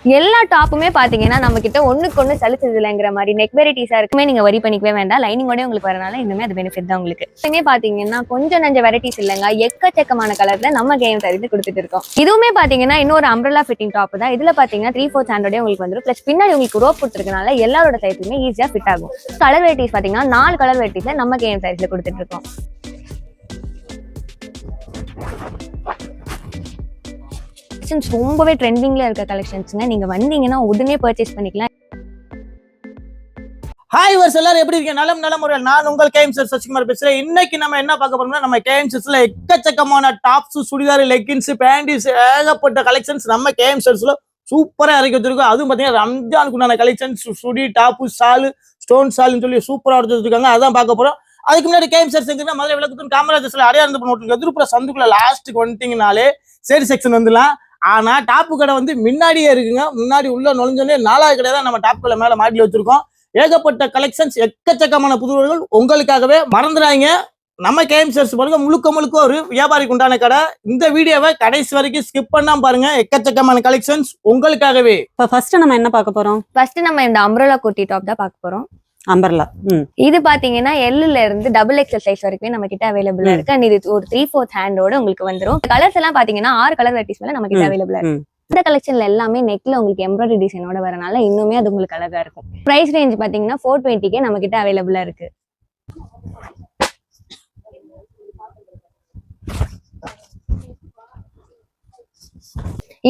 எல்லா டாப்புமே பாத்தீங்கன்னா நம்ம கிட்ட ஒண்ணுக்கு ஒண்ணு சலிச்சது இல்லைங்கிற மாதிரி நெக் வெரைட்டிஸா இருக்குமே நீங்க வரி பண்ணிக்கவே வேண்டாம். லைனிங்கோட உங்களுக்கு வரனால இன்னுமே அது பெனிஃபிட் தான் உங்களுக்கு. இதுமே பாத்தீங்கன்னா கொஞ்சம் நஞ்ச வெரைட்டிஸ் இல்லைங்க, எக்கச்சக்கமான கலர்ல நம்ம கேம் சாரீஸ் கொடுத்துட்டு இருக்கோம். இதுவுமே பாத்தீங்கன்னா இன்னொரு அம்ப்ரெல்லா ஃபிட்டிங் டாப் தான். இதுல பாத்தீங்கன்னா 3/4 ஹேண்டோட உங்களுக்கு வந்துடும். பிளஸ் பின்னாடி உங்களுக்கு ரோப் கொடுத்துருக்கனால எல்லாரோட சைஸுமே ஈஸியா ஃபிட் ஆகும். கலர் வெரைட்டிஸ் பாத்தீங்கன்னா 4 கலர் வெரைட்டிஸ்ல நம்ம கேம் சாரீஸ்ல கொடுத்துட்டு இருக்கோம். ரொம்பவே ட்ரெண்டிங்ல இருக்க கலெக்ஷன்ஸ்ங்க. நீங்க வந்தீங்கன்னா உடனே பர்ச்சேஸ் பண்ணிக்கலாம். ஹாய் வர்ஸ் எல்லாரும் எப்படி இருக்கீங்க? நல்ல முறையில் நான் உங்கள் கேஎம் சார் சசிகுமார் பேசுறேன். இன்னைக்கு நம்ம என்ன பார்க்க போறோம்னா நம்ம கேஎம் சார்ஸ்ல எக்கச்சக்கமான டாப்ஸ், சுடிதார், லெகின்ஸ், பேண்டிஸ், ஏகப்பட்ட கலெக்ஷன்ஸ் நம்ம கேஎம் சார்ஸ்ல சூப்பரா இறக்கி வச்சிருக்கோம். அதுவும் பாத்தீங்கன்னா ரம்ஜானுக்கு உண்டான கலெக்ஷன்ஸ், சுடி, டாப்பு, சாலு, ஸ்டோன் சால்னு சொல்லி சூப்பரா எடுத்து வச்சிருக்காங்க. அதான் பார்க்க போறோம். அதுக்கு முன்னாடி கேஎம் சார் செஞ்சுன்னா முதல்ல விளக்கத்துக்கு காமராஜர்ஸ்ல அடையாளம் போட்டு திருப்புற சந்துக்குள்ள லாஸ்ட்டுக்கு வந்துட்டீங்கனாலே சரி செக்ஷன் வந்துடலாம். ஆனா டாப்பு கடை வந்து முன்னாடியே இருக்குங்க. முன்னாடி உள்ள நுழைஞ்சோடனே 4வது கடை தான் நம்ம டாப் கடை மேல மாட்டில வச்சிருக்கோம். ஏகப்பட்ட கலெக்ஷன்ஸ், எக்கச்சக்கமான புதுவர்கள் உங்களுக்காகவே. மறந்துடாங்க, நம்ம கேஎம் சார்ஸ் பாருங்க, முழுக்க ஒரு வியாபாரிக்கு உண்டான கடை. இந்த வீடியோவை கடைசி வரைக்கும் ஸ்கிப் பண்ணாம பாருங்க. எக்கச்சக்கமான கலெக்ஷன்ஸ் உங்களுக்காகவே. இப்போ ஃபர்ஸ்ட் நம்ம என்ன பார்க்க போறோம்? ஃபர்ஸ்ட் நம்ம இந்த அம்ப்ரெல்லா குர்த்தி டாப் தான் பார்க்க போறோம். அம்பர்லா இது பாத்தீங்கன்னா எல்ல இருந்து XXL சைஸ் வரைக்கும் நம்ம கிட்ட அவைலபிளா இருக்கு. அண்ட் இது ஒரு 3/4 ஹேண்டோட உங்களுக்கு வந்துடும். கலர்ஸ் எல்லாம் பாத்தீங்கன்னா 6 கலர் வெரைட்டிஸ் மேல நம்ம கிட்ட அவைலபிளா இருக்கு. இந்த கலெக்ஷன்ல எல்லாமே நெக்ல உங்களுக்கு எம்ப்ராய்டரி டிசைனோட வரனால இன்னுமே அது உங்களுக்கு அழகா இருக்கும். பிரைஸ் ரேஞ்ச் பாத்தீங்கன்னா 420 நம்ம கிட்ட அவைலபிளா இருக்கு.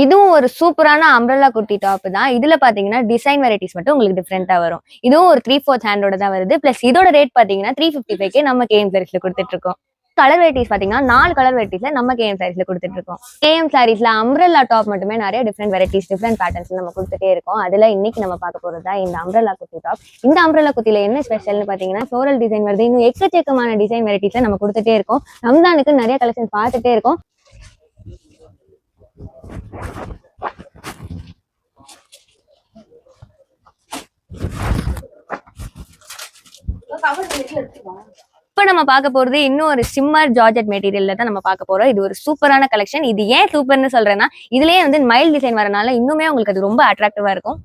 இதுவும் ஒரு சூப்பரான அம்ப்ரெல்லா குர்த்தி டாப் தான். இதுல பாத்தீங்கன்னா டிசைன் வெரைட்டிஸ் மட்டும் உங்களுக்கு டிஃப்ரெண்டா வரும். இதுவும் ஒரு 3/4 ஹேண்டோட தான் வருது. பிளஸ் இதோட ரேட் பாத்தீங்கன்னா 355 நம்ம கேஎம் சாரீஸ்ல கொடுத்துட்டு இருக்கோம். கலர் வெரைட்டிஸ் பாத்தீங்கன்னா 4 கலர் வெரைட்டிஸ்ல நம்ம கேஎம் சாரீஸ்ல கொடுத்துட்டு இருக்கோம். கேஎம் சாரீஸ்ல அம்ப்ரெல்லா டாப் மட்டுமே நிறைய டிஃப்ரெண்ட் வெரைட்டிஸ், டிஃப்ரெண்ட் பேட்டர்ன்ஸ் நம்ம கொடுத்துட்டே இருக்கோம். அதுல இன்னைக்கு நம்ம பார்க்க போறதா இந்த அம்ப்ரெல்லா குர்த்தி டாப். இந்த அம்ப்ரெல்லா குர்த்தில என்ன ஸ்பெஷல்னு பாத்தீங்கன்னா ஃப்ளோரல் டிசைன் வருது. இன்னும் எக்கச்சக்கமான டிசைன் வெரைட்டிஸ்ல நம்ம கொடுத்துட்டே இருக்கோம். ரம்ஜானுக்கு நிறைய கலெக்ஷன் பார்த்துட்டே இருக்கோம். இப்ப நம்ம பார்க்க போறது இன்னும் ஒரு சிம்மர் ஜார்ஜெட் மெட்டீரியல்ல தான் நம்ம பார்க்க போறோம். இது ஒரு சூப்பரான கலெக்ஷன். இது ஏன் சூப்பர்னு சொல்றேன்னா, இதுலயே வந்து மைல் டிசைன் வரனால இன்னுமே உங்களுக்கு அது ரொம்ப அட்ராக்டிவா இருக்கும்.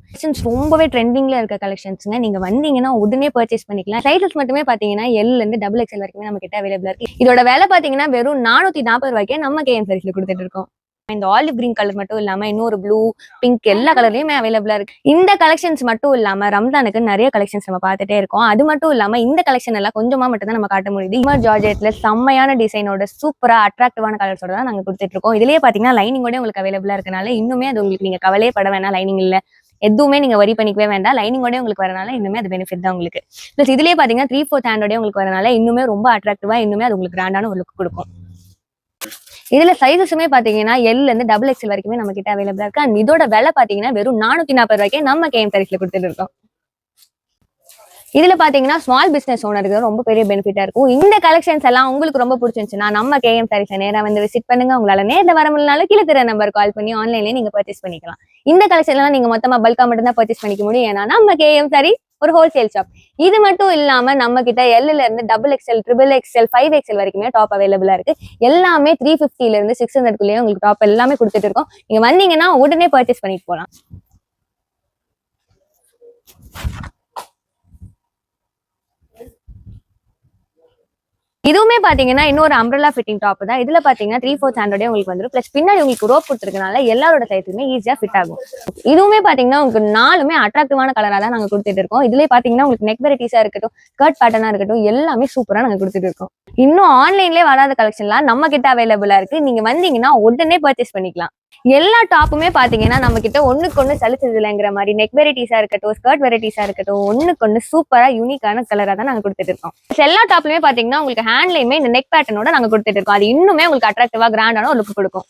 ரொம்பவே ட்ரெண்டிங்ல இருக்க கலெக்ஷன்ஸ்ங்க. நீங்க வந்தீங்கன்னா உடனே பர்ச்சேஸ் பண்ணிக்கலாம். சைஸஸ் மட்டுமே பாத்தீங்கன்னா L இருந்து XXL வரைக்குமே நம்ம கிட்ட அவைலபிளா இருக்கு. இதோட விலை பாத்தீங்கன்னா வெறும் 440 ரூபாய்க்கே நம்ம கேஎம் சாரீஸ்ல கொடுத்துட்டு இருக்கோம். இந்த ஆலிவ் கிரீன் கலர் மட்டும் இல்லாம இன்னொரு ப்ளூ, பிங்க் எல்லா கலர்லயுமே அவைலபிளா இருக்கு. இந்த கலெக்ஷன்ஸ் மட்டும் இல்லாம ரம்ஜானுக்கு நிறைய கலெக்ஷன்ஸ் நம்ம பார்த்துட்டே இருக்கோம். அது மட்டும் இல்லாம இந்த கலெக்ஷன் எல்லாம் கொஞ்சமா மட்டும் தான் நம்ம காட்ட முடியுது. சிம்மர் ஜார்ஜெட்ல செம்மையான டிசைனோட சூப்பரா அட்ராக்டிவான கலர்ஸோட தான் நாங்க கொடுத்துட்டு இருக்கோம். இதுலயே பாத்தீங்கன்னா லைனிங்கோட உங்களுக்கு அவைலபிளா இருக்கனால இன்னுமே அது உங்களுக்கு நீங்க கவலையே பட வேணாம். லைனிங் இல்ல எதுவுமே நீங்க வரி பண்ணிக்கவே வேண்டாம். லைனிங்கோட உங்களுக்கு வரனால இன்னுமே அது பெனிஃபிட் தான் உங்களுக்கு. பிளஸ் இதுலயே பாத்தீங்கன்னா 3/4 ஹேண்டோட உங்களுக்கு வரனால இன்னுமே ரொம்ப அட்ராக்டிவா, இன்னுமே அது உங்களுக்கு கிராண்டான ஒரு லுக் கொடுக்கும். இதுல சைஸஸுமே பாத்தீங்கன்னா L இருந்து XXL வரைக்குமே நம்ம கிட்ட அவைலபிளா இருக்கு. அண்ட் இதோட விலை பாத்தீங்கன்னா வெறும் 440 ரூபாய்க்கே நம்ம கேஎம் சாரீஸ்ல கொடுத்துட்டு இருக்கோம். இதுல பாத்தீங்கன்னா ஸ்மால் பிசினஸ் ஓனருக்கு ரொம்ப பெரிய பெனிஃபிட்டா இருக்கும். இந்த கலெக்ஷன்ஸ் எல்லாம் உங்களுக்கு ரொம்ப பிடிச்சிருந்துச்சுன்னா நம்ம கேஎம் சாரீஸ்ல நேரா வந்து விசிட் பண்ணுங்க. உங்களால நேர்ல வர முடியலனாலும் கீழே தெரிய நம்பர் கால் பண்ணி ஆன்லைன்லயே நீங்க பர்ச்சேஸ் பண்ணிக்கலாம். இந்த கலெக்ஷன் எல்லாம் நீங்க மொத்தமா பல்கா மட்டும் தான் பர்ச்சேஸ் பண்ணிக்க முடியும். ஏன்னா நம்ம கேஎம் சாரீஸ் ஒரு ஹோல்சேல் ஷாப். இது மட்டும் இல்லாம நம்ம கிட்ட L இருந்து XXL, XXL, 5XL வரைக்குமே டாப் அவைலபிளா இருக்கு. எல்லாமே 350 இருந்து 600 உங்களுக்கு டாப் எல்லாமே கொடுத்துட்டு இருக்கோம். நீங்க வந்தீங்கன்னா உடனே பர்ச்சேஸ் பண்ணிட்டு போலாம். இதுவுமே பாத்தீங்கன்னா இன்னொரு அம்ப்ரெல்லா ஃபிட்டிங் டாப் தான். இதுல பாத்தீங்கன்னா 3/4 ஹேண்டோட உங்களுக்கு வந்துடும். பிளஸ் பின்னாடி உங்களுக்கு ரோப் கொடுத்துருக்கனால எல்லாரோட சைஸுமே ஈஸியா ஃபிட் ஆகும். இதுவுமே பாத்தீங்கன்னா உங்களுக்கு 4மே அட்ராக்டிவான கலரா தான் நாங்க கொடுத்துட்டு இருக்கோம். இதுலயே பாத்தீங்கன்னா உங்களுக்கு நெக் வெரைட்டிஸா இருக்கட்டும், ஸ்கர்ட் பேட்டர்னா இருக்கட்டும், எல்லாமே சூப்பரா நாங்க கொடுத்துட்டு இருக்கோம். இன்னும் ஆன்லைன்லயே வராத கலெக்ஷன்லாம் நம்ம கிட்ட அவைலபிளா இருக்கு. நீங்க வந்தீங்கன்னா உடனே பர்ச்சேஸ் பண்ணிக்கலாம். எல்லா டாப்புமே பாத்தீங்கன்னா நம்ம கிட்ட ஒண்ணுக்கு ஒண்ணு சலிச்சது இல்லைங்கிற மாதிரி நெக் வெரைட்டிஸா இருக்கட்டும், ஸ்கர்ட் வெரைட்டிஸா இருக்கட்டும், ஒண்ணுக்கு ஒண்ணு சூப்பரா யூனிக்கான கலரா தான் நாங்க கொடுத்துட்டு இருக்கோம். எல்லா டாப்லயுமே பாத்தீங்கன்னா உங்களுக்கு ஹேண்ட்லயுமே இந்த நெக் பேட்டர்னோட நாங்க கொடுத்துட்டு இருக்கோம். அது இன்னுமே உங்களுக்கு அட்ராக்டிவா கிராண்டான ஒரு லுக் கொடுக்கும்.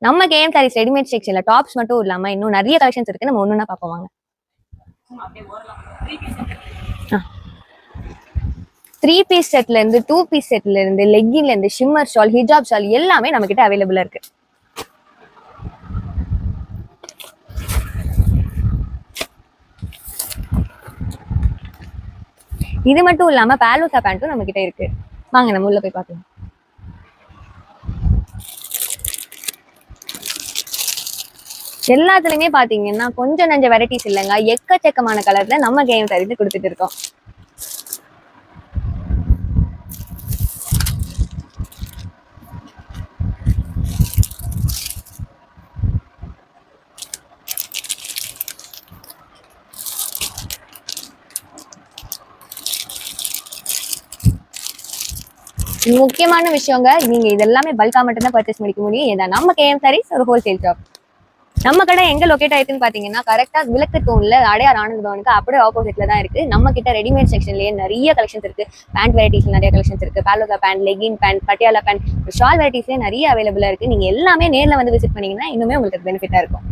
நம்ம கேஎம் சாரீஸ் ரெடிமேட் செக்ஷன்ல டாப்ஸ் மட்டும் இல்லாம இன்னும் நிறைய கலெக்ஷன்ஸ் இருக்கு. நம்ம ஒண்ணுன்னா பாப்போம் வாங்க. 3 பீஸ் செட்ல இருந்து 2 பீஸ் செட்ல இருந்து லெக்கின்ல இருந்து ஷிம்மர் ஷால், ஹிஜாப் ஷால் எல்லாமே நம்ம கிட்ட அவைலபிளா இருக்கு. இது மட்டும் இல்லாம பாலோசா பேண்ட்டும் நம்ம கிட்ட இருக்கு. வாங்க நம்ம உள்ள போய் பார்க்கலாம். எல்லாத்துலயுமே பாத்தீங்கன்னா கொஞ்சம் நஞ்ச வெரைட்டிஸ் இல்லைங்க, எக்கச்சக்கமான கலர்ல நம்ம கேம் சாரீஸ் கொடுத்துட்டு இருக்கோம். முக்கியமான விஷயங்க, நீங்க இதெல்லாமே பல்கா மட்டும் தான் பர்ச்சேஸ் பண்ணிக்க முடியும். ஏன்னா நம்ம கேஎம் சாரீஸ் ஒரு ஹோல்சேல் ஷாப். நம்ம கடை எங்க லொகேட் ஆயிருக்குன்னு பாத்தீங்கன்னா கரெக்டா விளக்கு தூண்ல அடையார் ஆனந்த பவனுக்கு அப்படியே ஆப்போசிட்ல தான் இருக்கு. நம்ம கிட்ட ரெடிமேட் செக்ஷன்லயே நிறைய கலெக்ஷன்ஸ் இருக்கு. பேண்ட் வெரைட்டிஸ் நிறைய கலெக்ஷன்ஸ் இருக்கு. பாலோகா pant, legging pant, Patiala pant, shawl வெரைட்டிஸ்லயே நிறைய அவைலபிளா இருக்கு. நீங்க எல்லாமே நேர்ல வந்து விசிட் பண்ணீங்கன்னா இன்னுமே உங்களுக்கு பெனிஃபிட்டா இருக்கும்.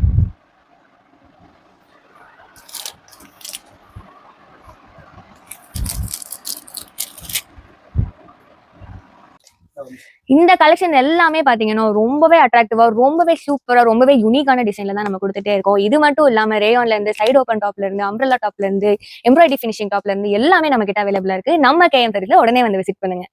இந்த கலெக்ஷன் எல்லாமே பாத்தீங்கன்னா ரொம்பவே அட்ராக்டிவா, ரொம்பவே சூப்பரா, ரொம்பவே யூனிக்கான டிசைன்ல தான் நம்ம கொடுத்துட்டே இருக்கோம். இது மட்டும் இல்லாம ரேயான்ல இருந்து, சைடு ஓப்பன் டாப்ல இருந்து, அம்ப்ரெல்லா டாப்ல இருந்து, எம்ப்ராய்டரி ஃபினிஷிங் டாப்ல இருந்து எல்லாமே நம்ம கிட்ட அவைலபிளா இருக்கு. நம்ம கேஎம் சாரீஸ்ல உடனே வந்து விசிட் பண்ணுங்க.